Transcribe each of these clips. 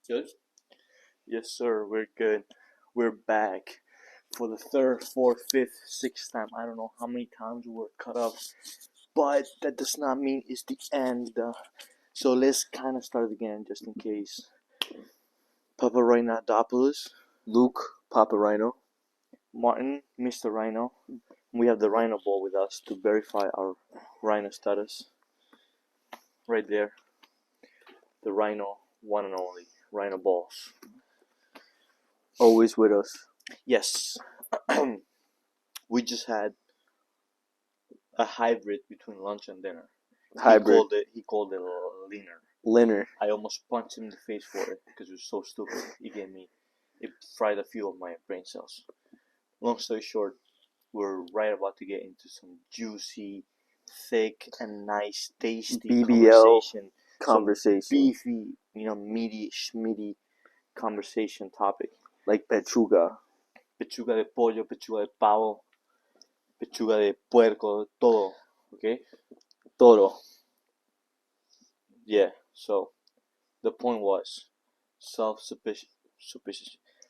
Good? Yes, sir. We're good. We're back for the third, fourth, fifth, sixth time. I don't know how many times we're cut up, but that does not mean it's the end. So let's kind of start again just in case. Papa Rhinodopoulos, Luke, Papa Rhino. Martin, Mr. Rhino. We have the Rhino Ball with us to verify our Rhino status. Right there. The Rhino, one and only. Rhino Balls. Always with us. Yes. We just had a hybrid between lunch and dinner. Hybrid. He called it Liner. Liner. I almost punched him in the face for it because it was so stupid. It fried a few of my brain cells. Long story short, we're right about to get into some juicy, thick, and nice, tasty BBL conversation. Some beefy, meaty, schmitty conversation topic. Like pechuga. Pechuga de pollo, pechuga de pavo, pechuga de puerco, todo. Okay? Todo. Yeah, so the point was self-sufficiency.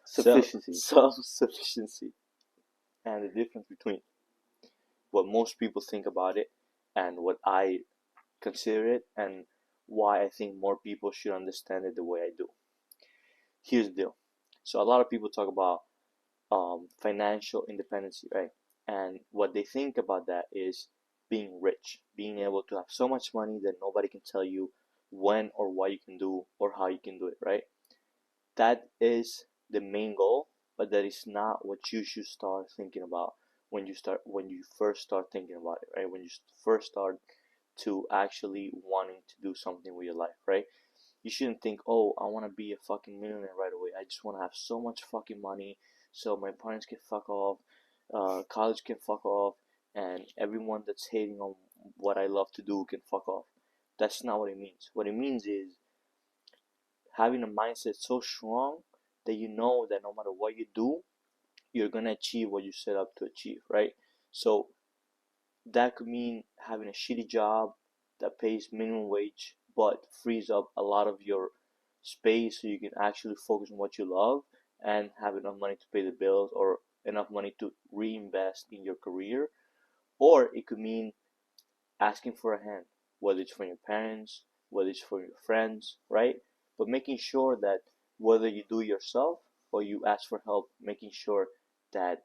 Self-sufficiency. And the difference between what most people think about it and what I consider it, and why I think more people should understand it the way I do. Here's the deal. So a lot of people talk about financial independence, right? And what they think about that is being rich, being able to have so much money that nobody can tell you when or what you can do or how you can do it, right? That is the main goal, but that is not what you should start thinking about when you first start thinking about it, right? When you first start to actually wanting to do something with your life, right? You shouldn't think, oh, I want to be a fucking millionaire right away. I just want to have so much fucking money so my parents can fuck off, college can fuck off, and everyone that's hating on what I love to do can fuck off. That's not what it means. What it means is having a mindset so strong that you know that no matter what you do, you're gonna achieve what you set up to achieve, right? So that could mean having a shitty job that pays minimum wage but frees up a lot of your space so you can actually focus on what you love and have enough money to pay the bills or enough money to reinvest in your career. Or it could mean asking for a hand, whether it's from your parents, whether it's from your friends, right? But making sure that whether you do it yourself or you ask for help, making sure that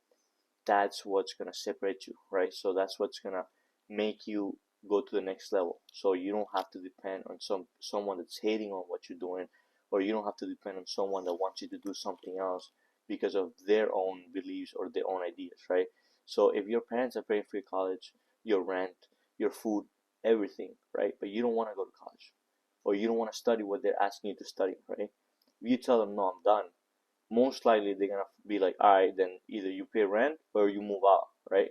that's what's gonna separate you, right? So that's what's gonna make you go to the next level. So you don't have to depend on someone that's hating on what you're doing, or you don't have to depend on someone that wants you to do something else because of their own beliefs or their own ideas, right? So if your parents are paying for your college, your rent, your food, everything, right? But you don't want to go to college, or you don't want to study what they're asking you to study, right? You tell them, no, I'm done. Most likely they're gonna be like, all right, then either you pay rent or you move out, right?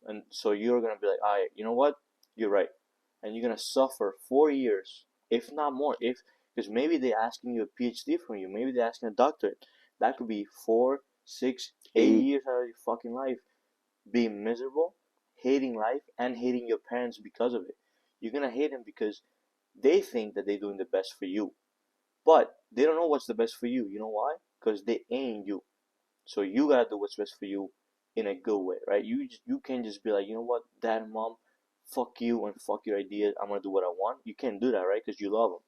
And so you're gonna be like, all right, you know what? You're right, and you're gonna suffer 4 years, if not more, if because maybe they're asking you a PhD from you, maybe they're asking a doctorate. That could be 4, 6, 8 years out of your fucking life being miserable, hating life, and hating your parents because of it. You're gonna hate them because they think that they're doing the best for you, but they don't know what's the best for you. You know why? Because they ain't you. So you gotta do what's best for you in a good way, right? You can't just be like, you know what, dad and mom, fuck you and fuck your ideas. I'm gonna do what I want. You can't do that, right? Because you love them.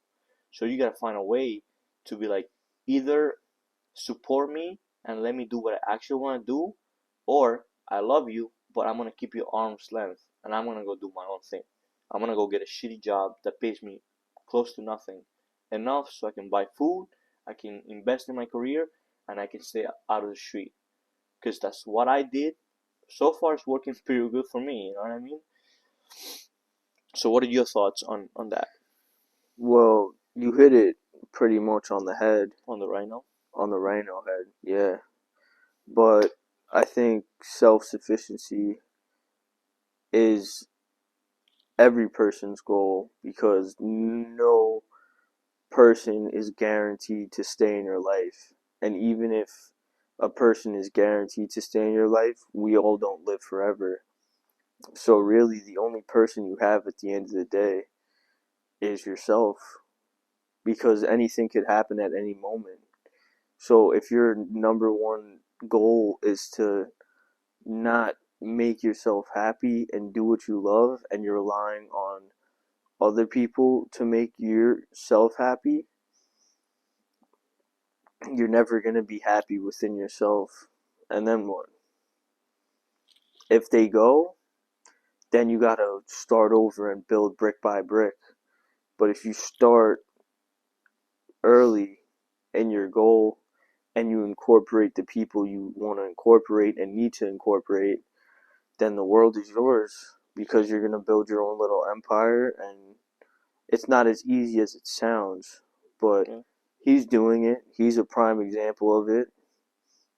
So you gotta find a way to be like, either support me and let me do what I actually want to do, or I love you, but I'm gonna keep you arm's length and I'm gonna go do my own thing. I'm gonna go get a shitty job that pays me close to nothing, enough so I can buy food, I can invest in my career, and I can stay out of the street. Because that's what I did. So far, it's working pretty good for me. You know what I mean? So, what are your thoughts on that? Well, you hit it pretty much on the head. On the Rhino? On the Rhino head, yeah. But I think self-sufficiency is every person's goal because no person is guaranteed to stay in your life. And even if a person is guaranteed to stay in your life, we all don't live forever. So really the only person you have at the end of the day is yourself. because anything could happen at any moment. So if your number one goal is to not make yourself happy and do what you love, and you're relying on other people to make yourself happy, you're never going to be happy within yourself. And then what? If they go, then you got to start over and build brick by brick. But if you start early in your goal and you incorporate the people you want to incorporate and need to incorporate, then the world is yours, because you're going to build your own little empire. And it's not as easy as it sounds, but Yeah. he's doing it. He's a prime example of it.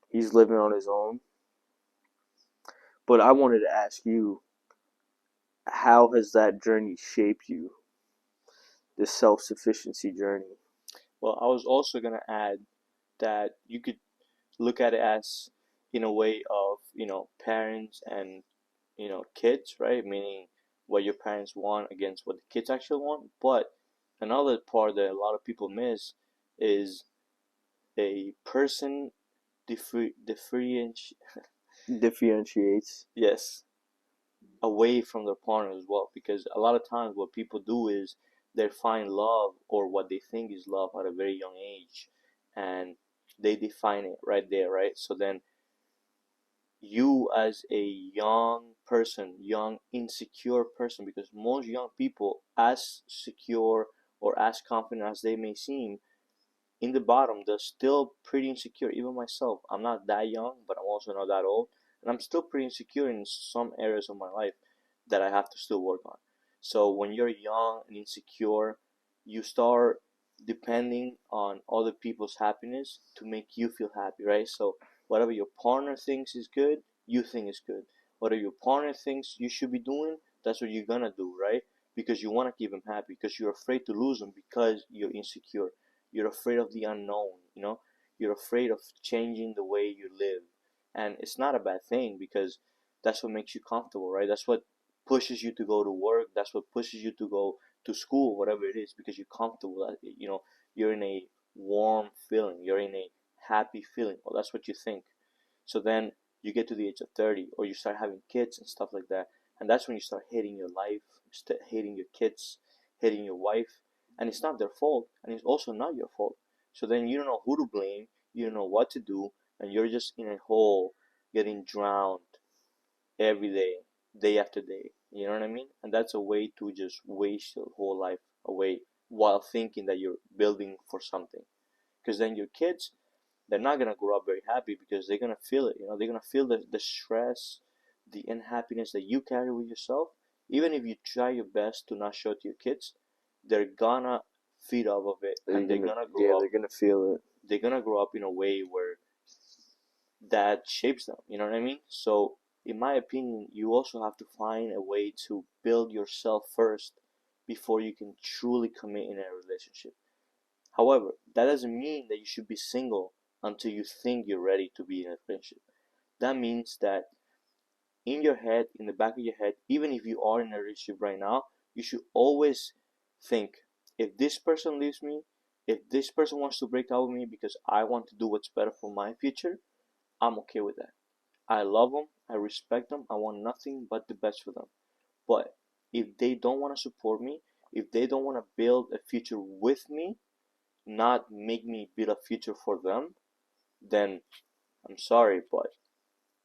He's living on his own. But I wanted to ask you, how has that journey shaped you? This self-sufficiency journey. Well, I was also gonna add that you could look at it as in a way of, parents and, kids, right? Meaning what your parents want against what the kids actually want. But another part that a lot of people miss is a person differentiate, Differentiates. yes, away from their partner as well. Because a lot of times what people do is they find love, or what they think is love, at a very young age, and they define it right there, right? So then you, as a young person, young insecure person, because most young people, as secure or as confident as they may seem, in the bottom they're still pretty insecure. Even myself, I'm not that young, but I'm also not that old, and I'm still pretty insecure in some areas of my life that I have to still work on. So when you're young and insecure, you start depending on other people's happiness to make you feel happy, right? So whatever your partner thinks is good, you think is good. Whatever your partner thinks you should be doing, that's what you're gonna do, right? Because you want to keep them happy, because you're afraid to lose them, because you're insecure. You're afraid of the unknown, you're afraid of changing the way you live. And it's not a bad thing, because that's what makes you comfortable, right? That's what pushes you to go to work. That's what pushes you to go to school, whatever it is, because you're comfortable. You're in a warm feeling. You're in a happy feeling. Well, that's what you think. So then you get to the age of 30, or you start having kids and stuff like that. And that's when you start hating your life, start hating your kids, hating your wife. And it's not their fault. And it's also not your fault. So then you don't know who to blame. You don't know what to do. And you're just in a hole, getting drowned every day, day after day. You know what I mean? And that's a way to just waste your whole life away while thinking that you're building for something. Because then your kids, they're not gonna grow up very happy, because they're gonna feel it. They're gonna feel the stress, the unhappiness that you carry with yourself. Even if you try your best to not show it to your kids, they're gonna feed off of it, They're and they're gonna, gonna yeah, grow up. they're gonna feel it. They're gonna grow up in a way where that shapes them. You know what I mean? So, in my opinion, you also have to find a way to build yourself first before you can truly commit in a relationship. However, that doesn't mean that you should be single until you think you're ready to be in a relationship. That means that in your head, in the back of your head, even if you are in a relationship right now, you should always think, if this person leaves me, if this person wants to break up with me because I want to do what's better for my future, I'm okay with that. I love them, I respect them, I want nothing but the best for them. But if they don't want to support me, if they don't want to build a future with me, not make me build a future for them, then I'm sorry, but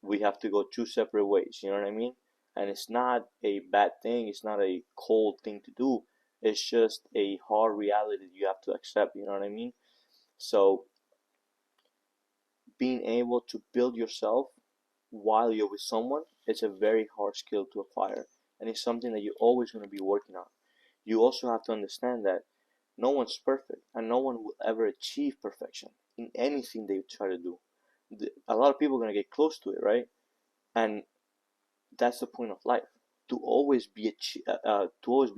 we have to go two separate ways. You know what I mean? And it's not a bad thing, it's not a cold thing to do. It's just a hard reality that you have to accept. You know what I mean? So, being able to build yourself while you're with someone, it's a very hard skill to acquire, and it's something that you're always going to be working on. You also have to understand that no one's perfect, and no one will ever achieve perfection in anything they try to do. A lot of people are going to get close to it, right? And that's the point of life, to always be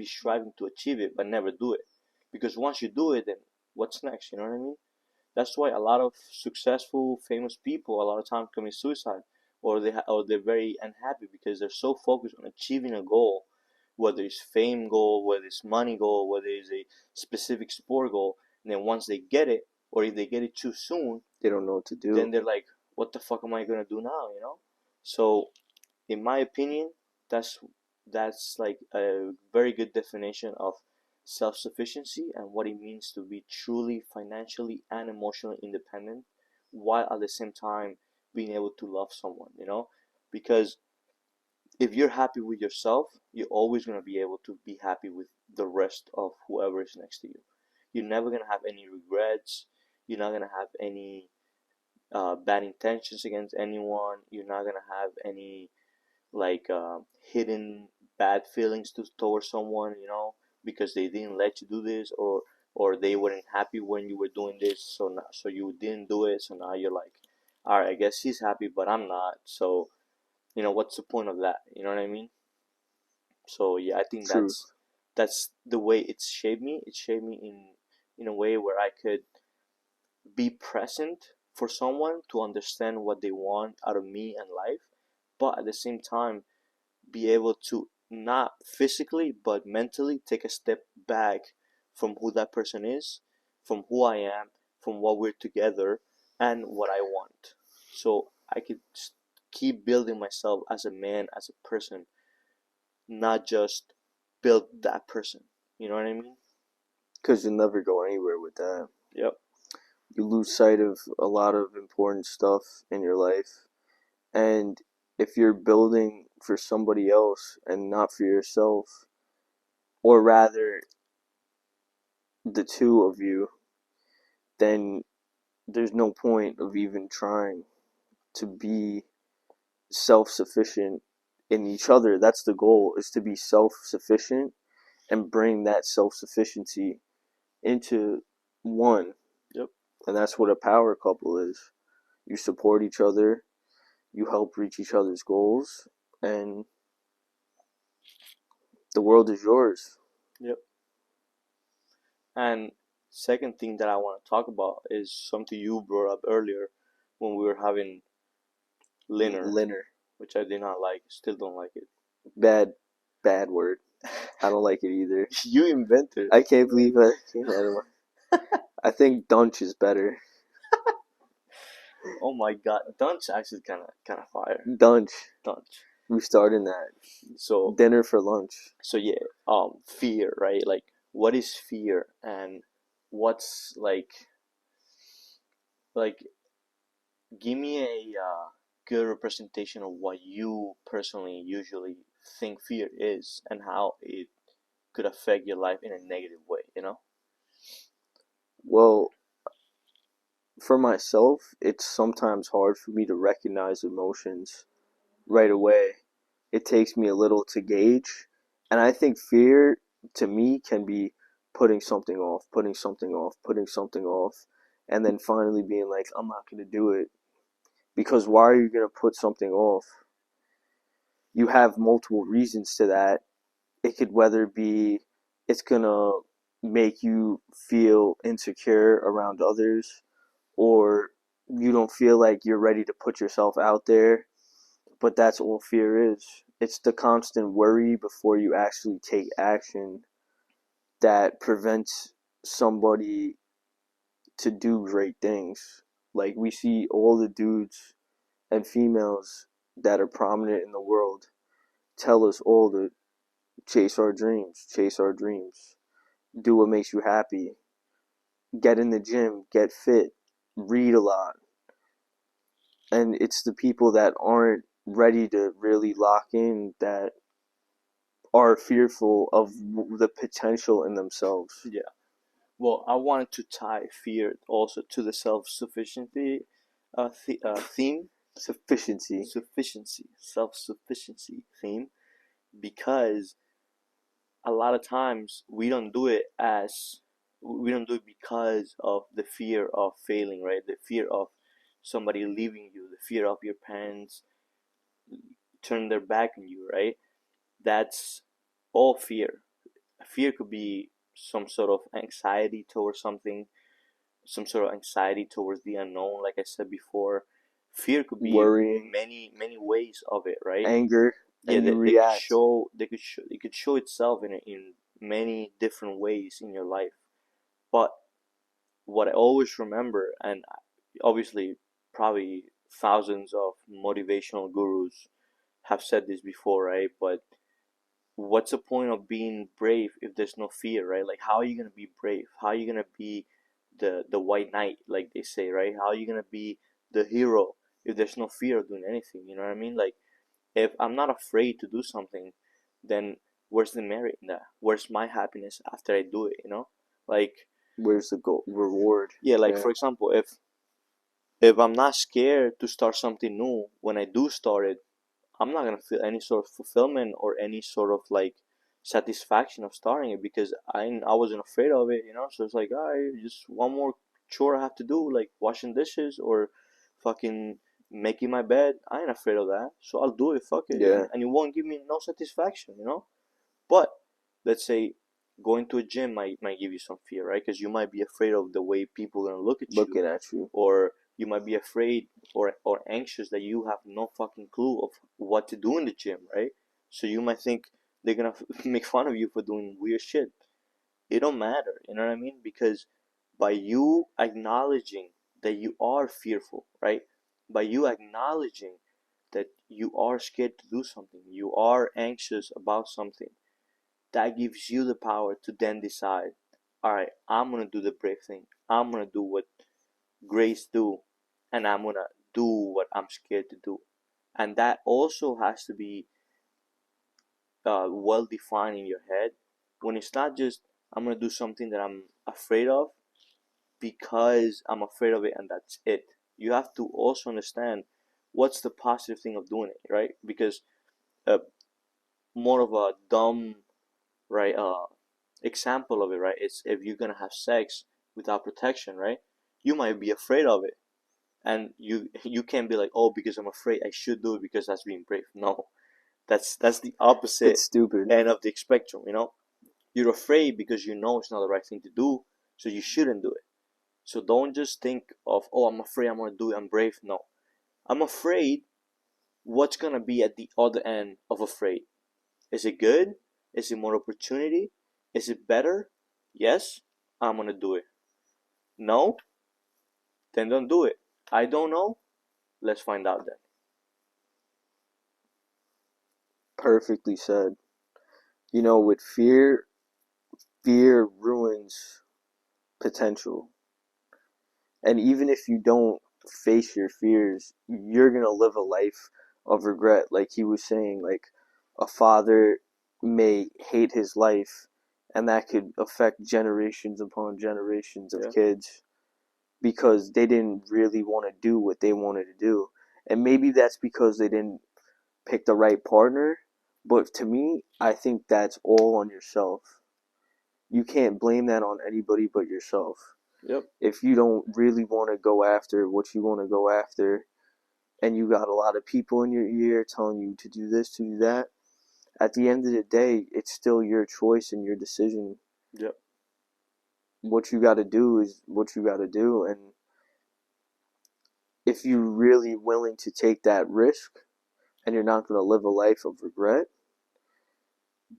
striving to achieve it, but never do it. Because once you do it, then what's next? You know what I mean? That's why a lot of successful, famous people a lot of times commit suicide, or they're very unhappy, because they're so focused on achieving a goal, whether it's fame goal, whether it's money goal, whether it's a specific sport goal, And then once they get it, or if they get it too soon, They don't know what to do. then they're like, what the fuck am I gonna do now, you know? So in my opinion, that's like a very good definition of self-sufficiency and what it means to be truly financially and emotionally independent, while at the same time being able to love someone, you know? Because if you're happy with yourself, you're always going to be able to be happy with the rest of whoever is next to you. You're never going to have any regrets. You're not going to have any bad intentions against anyone. You're not going to have any like hidden bad feelings towards someone, you know, because they didn't let you do this, or they weren't happy when you were doing this, so you didn't do it. So now you're like, all right, I guess he's happy, but I'm not. So you know, what's the point of that? You know what I mean? So yeah, I think True. that's the way it's shaped me. It shaped me in a way where I could be present for someone to understand what they want out of me and life, but at the same time be able to not physically but mentally take a step back from who that person is, from who I am, from what we're together, and what I want. So I could keep building myself as a man, as a person, not just build that person. You know what I mean? Because you'll never go anywhere with that. Yep. You lose sight of a lot of important stuff in your life. And if you're building for somebody else and not for yourself, or rather the two of you, then there's no point of even trying to be self-sufficient in each other. That's the goal, is to be self-sufficient and bring that self-sufficiency into one. Yep. And that's what a power couple is. You support each other, you help reach each other's goals, and the world is yours. Yep. And second thing that I want to talk about is something you brought up earlier when we were having Linner, which I did not like. Still don't like it. Bad word. I don't like it either. You invented it. I can't believe I came out of my... I think Dunch is better. Oh my god, Dunch actually kind of fire. Dunch. We started that. So dinner for lunch. So yeah, fear, right? Like, what is fear, and what's like, give me a good representation of what you personally usually think fear is, and how it could affect your life in a negative way. You know? Well, for myself, it's sometimes hard for me to recognize emotions right away. It takes me a little to gauge. And I think fear, to me, can be putting something off, putting something off, putting something off, and then finally being like, I'm not going to do it. Because why are you going to put something off? You have multiple reasons to that. It could whether be it's going to make you feel insecure around others, or you don't feel like you're ready to put yourself out there. But that's all fear is. It's the constant worry before you actually take action that prevents somebody to do great things. Like, we see all the dudes and females that are prominent in the world tell us all to chase our dreams, do what makes you happy, get in the gym, get fit, read a lot. And it's the people that aren't ready to really lock in that are fearful of the potential in themselves. Yeah. Well, I wanted to tie fear also to the self-sufficiency theme. Sufficiency. Self-sufficiency theme, because a lot of times we don't do it because of the fear of failing, right? The fear of somebody leaving you, the fear of your parents turning their back on you, right? That's all fear. Fear could be some sort of anxiety towards something, some sort of anxiety towards the unknown, like I said before. Fear could be worrying, many ways of it, right? Anger, Yeah, and you they react. it could show itself in many different ways in your life. But what I always remember, and obviously probably thousands of motivational gurus have said this before, right? But what's the point of being brave if there's no fear, right? Like, how are you gonna be brave? How are you gonna be the white knight, like they say, right? How are you gonna be the hero if there's no fear of doing anything? You know what I mean? Like, if I'm not afraid to do something, then where's the merit in that? Where's my happiness after I do it? You know, like, Where's the goal reward? yeah, like Yeah. for example, if I'm not scared to start something new, when I do start it, I'm not gonna feel any sort of fulfillment or any sort of like satisfaction of starting it because I wasn't afraid of it, you know. So it's like, all right, just one more chore I have to do, like washing dishes or fucking making my bed. I ain't afraid of that, so I'll do it. Fuck it, Yeah. and it won't give me no satisfaction, you know. But let's say going to a gym might give you some fear, right? Because you might be afraid of the way people are gonna look at you, Looking at you. or you might be afraid or anxious that you have no fucking clue of what to do in the gym, right? So you might think they're gonna make fun of you for doing weird shit. It don't matter, you know what I mean? Because by you acknowledging that you are fearful, right? By you acknowledging that you are scared to do something, you are anxious about something, that gives you the power to then decide, all right, I'm gonna do the brave thing. I'm gonna do what Grace do, and I'm gonna do what I'm scared to do. And that also has to be well defined in your head. When it's not just I'm gonna do something that I'm afraid of because I'm afraid of it, and that's it. You have to also understand what's the positive thing of doing it, right? Because uh, more of a dumb, right, example of it, right? It's if you're gonna have sex without protection, right? You might be afraid of it, and you can't be like, oh, because I'm afraid I should do it because that's being brave. No, that's the opposite It's stupid. end of the spectrum. You know, you're afraid because you know it's not the right thing to do, so you shouldn't do it. So don't just think of, oh, I'm afraid, I'm gonna do it, I'm brave. No, I'm afraid. What's gonna be at the other end of afraid? Is it good? Is it more opportunity? Is it better? Yes, I'm gonna do it. No, then don't do it. I don't know. Let's find out then. Perfectly said. You know, with fear, fear ruins potential. And even if you don't face your fears, you're going to live a life of regret. Like he was saying, like a father may hate his life, and that could affect generations upon generations of Yeah, kids because they didn't really want to do what they wanted to do. And maybe that's because they didn't pick the right partner. But to me, I think that's all on yourself. You can't blame that on anybody but yourself. yep, If you don't really want to go after what you want to go after, and you got a lot of people in your ear telling you to do this, to do that, at the end of the day, it's still your choice and your decision. yep, What you got to do is what you got to do. And if you're really willing to take that risk and you're not going to live a life of regret,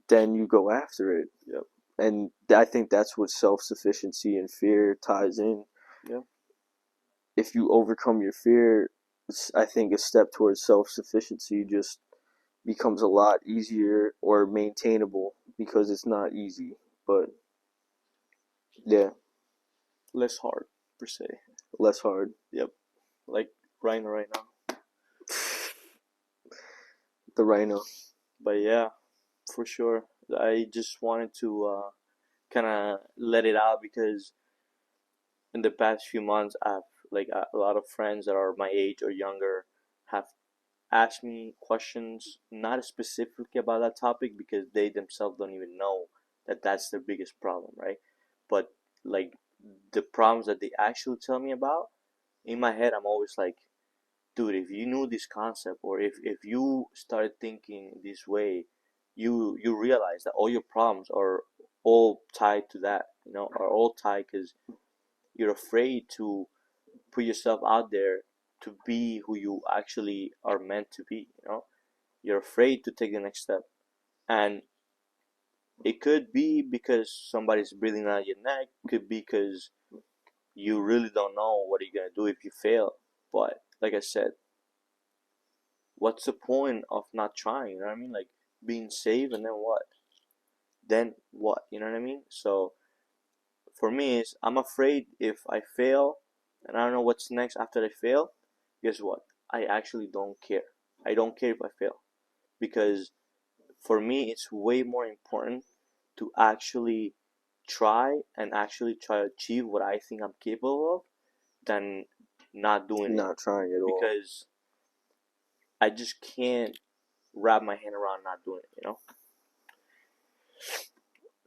then you go after it. yep, And I think that's what self sufficiency and fear ties in. yep. If you overcome your fear, I think a step towards self sufficiency just becomes a lot easier or maintainable because it's not easy. But yeah, Less hard per se. less hard. Yep, like Rhino right now. The rhino. But yeah, for sure. I just wanted to kind of let it out because in the past few months, I've like a lot of friends that are my age or younger have asked me questions, not specifically about that topic because they themselves don't even know that that's their biggest problem, right? But like the problems that they actually tell me about, in my head, I'm always like, dude, if you knew this concept, or if you started thinking this way, you realize that all your problems are all tied to that, you know, are all tied because you're afraid to put yourself out there to be who you actually are meant to be, you know. You're afraid to take the next step, and it could be because somebody's breathing out your neck, could be because you really don't know what you're gonna do if you fail. But like I said, what's the point of not trying? You know what I mean? Like being safe, and then what? Then what? You know what I mean? So for me, is I'm afraid if I fail, and I don't know what's next after I fail. Guess what? I actually don't care. I don't care if I fail, because for me, it's way more important to actually try and actually try to achieve what I think I'm capable of than not doing it, Not trying at all. because I just can't wrap my hand around not doing it, you know?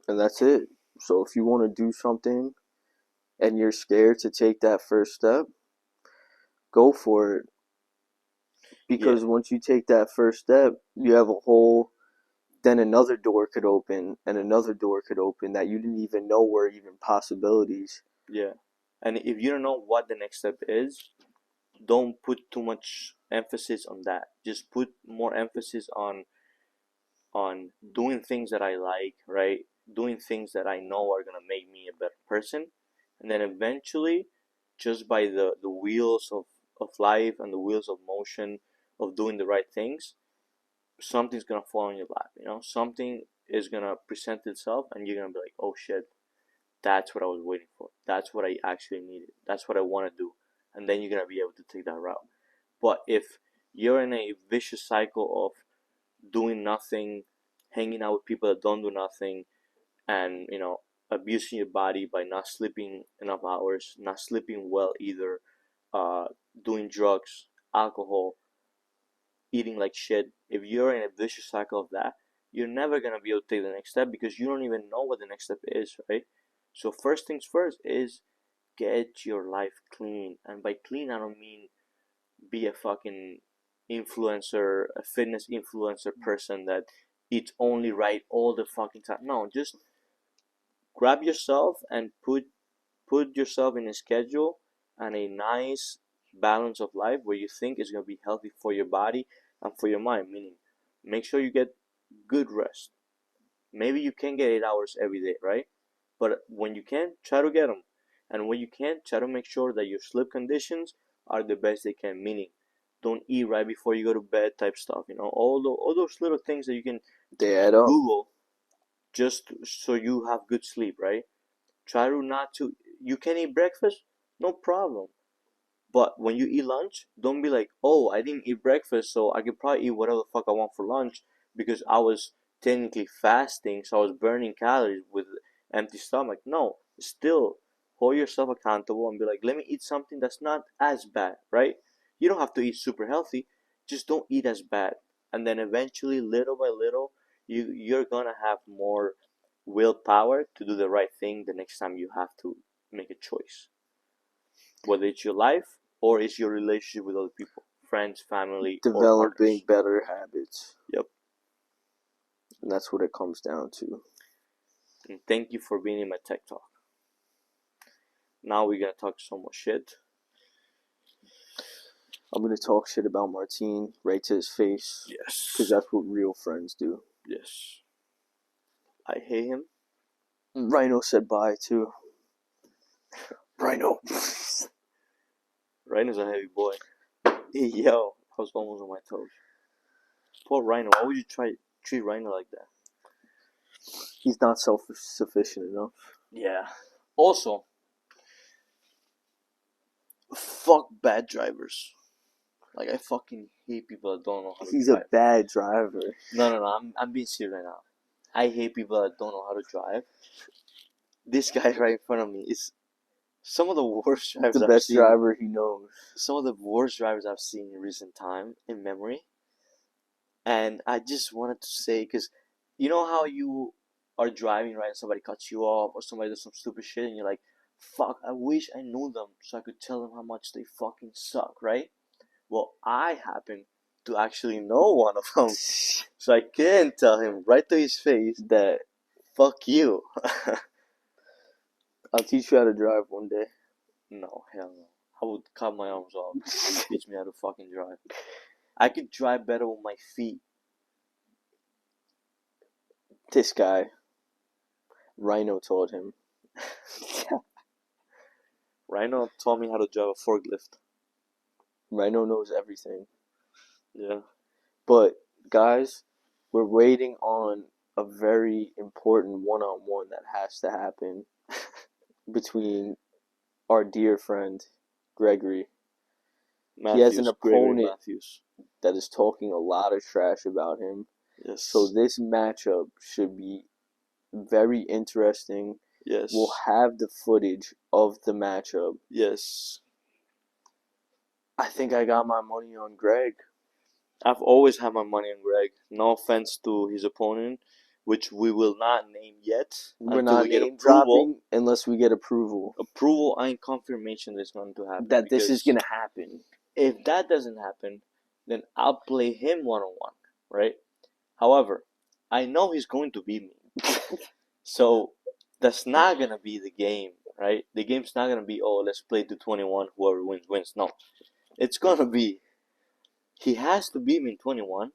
And that's it. So if you want to do something and you're scared to take that first step, go for it. Because once you take that first step, you have a whole, then another door could open and another door could open that you didn't even know were even possibilities. Yeah. And if you don't know what the next step is, don't put too much emphasis on that. Just put more emphasis on doing things that I like, right? Doing things that I know are gonna make me a better person. And then eventually, just by the wheels of life and the wheels of motion of doing the right things, something's gonna fall in your lap, you know? Something is gonna present itself and you're gonna be like, oh shit, that's what I was waiting for. That's what I actually needed. That's what I wanna do. And then you're gonna be able to take that route. But if you're in a vicious cycle of doing nothing, hanging out with people that don't do nothing, and abusing your body by not sleeping enough hours, not sleeping well either, uh, doing drugs, alcohol, eating like shit. If you're in a vicious cycle of that, you're never gonna be able to take the next step because you don't even know what the next step is, right? So first things first is get your life clean, and by clean I don't mean be a fucking influencer, a fitness influencer person that eats only right all the fucking time. No, just grab yourself and put yourself in a schedule and a nice balance of life where you think is going to be healthy for your body and for your mind. Meaning, make sure you get good rest. Maybe you can get 8 hours every day, right? But when you can, try to get them. And when you can't, try to make sure that your sleep conditions are the best they can. Meaning, don't eat right before you go to bed, type stuff. All those little things that you can They add up. Google just so you have good sleep, right? Try to not to. You can eat breakfast, no problem. But when you eat lunch, don't be like, oh, I didn't eat breakfast, so I could probably eat whatever the fuck I want for lunch because I was technically fasting, so I was burning calories with empty stomach. No, still hold yourself accountable and be like, let me eat something that's not as bad, right? You don't have to eat super healthy, just don't eat as bad. And then eventually, little by little, you're gonna have more willpower to do the right thing the next time you have to make a choice, whether it's your life or it's your relationship with other people, friends, family, or Developing partners. better habits. Yep. And that's what it comes down to. And thank you for being in my tech talk. Now we're gonna talk so much shit. I'm going to talk shit about Martine right to his face. Yes. Because that's what real friends do. Yes. I hate him. Rhino said bye too. Rhino. Rhino's a heavy boy. Yo, I was almost on my toes. Poor Rhino. Why would you treat Rhino like that? He's not self-sufficient enough. Yeah. Also, fuck bad drivers. Like, I fucking hate people that don't know how to He's drive. a bad driver. No. I'm being serious right now. I hate people that don't know how to drive. This guy right in front of me is some of the worst drivers The I've best seen. driver he knows. Some of the worst drivers I've seen in recent time in memory. And I just wanted to say, because you know how you are driving, right, and somebody cuts you off or somebody does some stupid shit and you're like, fuck, I wish I knew them so I could tell them how much they fucking suck, right? Well, I happen to actually know one of them. So I can tell him right to his face that, fuck you. I'll teach you how to drive one day. No, hell no. I would cut my arms off if you teach me how to fucking drive. I could drive better with my feet. This guy, Rhino told him. Rhino taught me how to drive a forklift. Rhino knows everything. Yeah. But guys, we're waiting on a very important one-on-one that has to happen between our dear friend Gregory. Matthews, He has an Gregory opponent Matthews. that is talking a lot of trash about him. Yes. So this matchup should be very interesting. Yes. We'll have the footage of the matchup. Yes. I think I got my money on Greg. I've always had my money on Greg. No offense to his opponent, which we will not name yet We're until not we get name approval. dropping unless we get approval Approval and confirmation that it's going to happen. that this is going to happen. If that doesn't happen, then I'll play him one-on-one, right? However, I know he's going to beat me. So that's not going to be the game, right? The game's not going to be, oh, let's play to 21, whoever wins, wins. No. It's going to be, he has to beat me in 21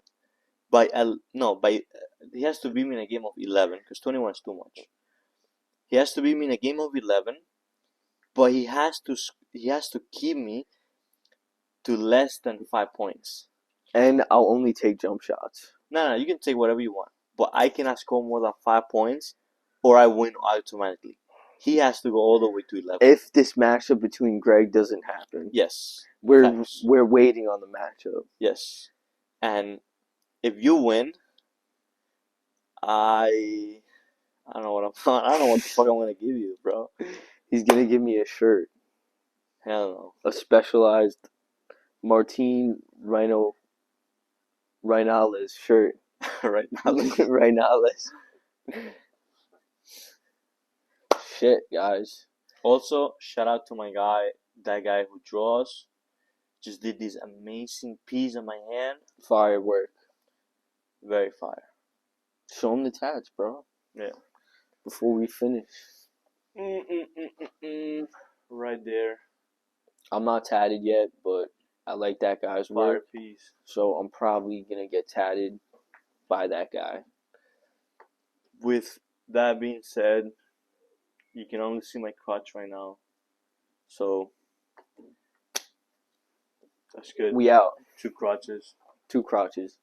he has to beat me in a game of 11 because 21 is too much. He has to beat me in a game of 11, but he has to keep me to less than 5 points. And I'll only take jump shots. No, you can take whatever you want, but I cannot score more than 5 points, or I win automatically. He has to go all the way to 11. If this matchup between Greg doesn't happen, yes, we're waiting on the matchup. Yes, and if you win, I don't know what I don't know what the fuck I'm gonna give you, bro. He's gonna give me a shirt. Hell no. A specialized Martin Rhinales shirt. Right now. Rhinales. Shit, guys. Also, shout out to my guy, that guy who draws. Just did this amazing piece on my hand. Firework. Very fire. Show him the tats, bro. Yeah. Before we finish. Right there. I'm not tatted yet, but I like that guy's Fire work. piece. So I'm probably gonna get tatted by that guy. With that being said, you can only see my crotch right now. So that's good. We out. 2 crotches. 2 crotches.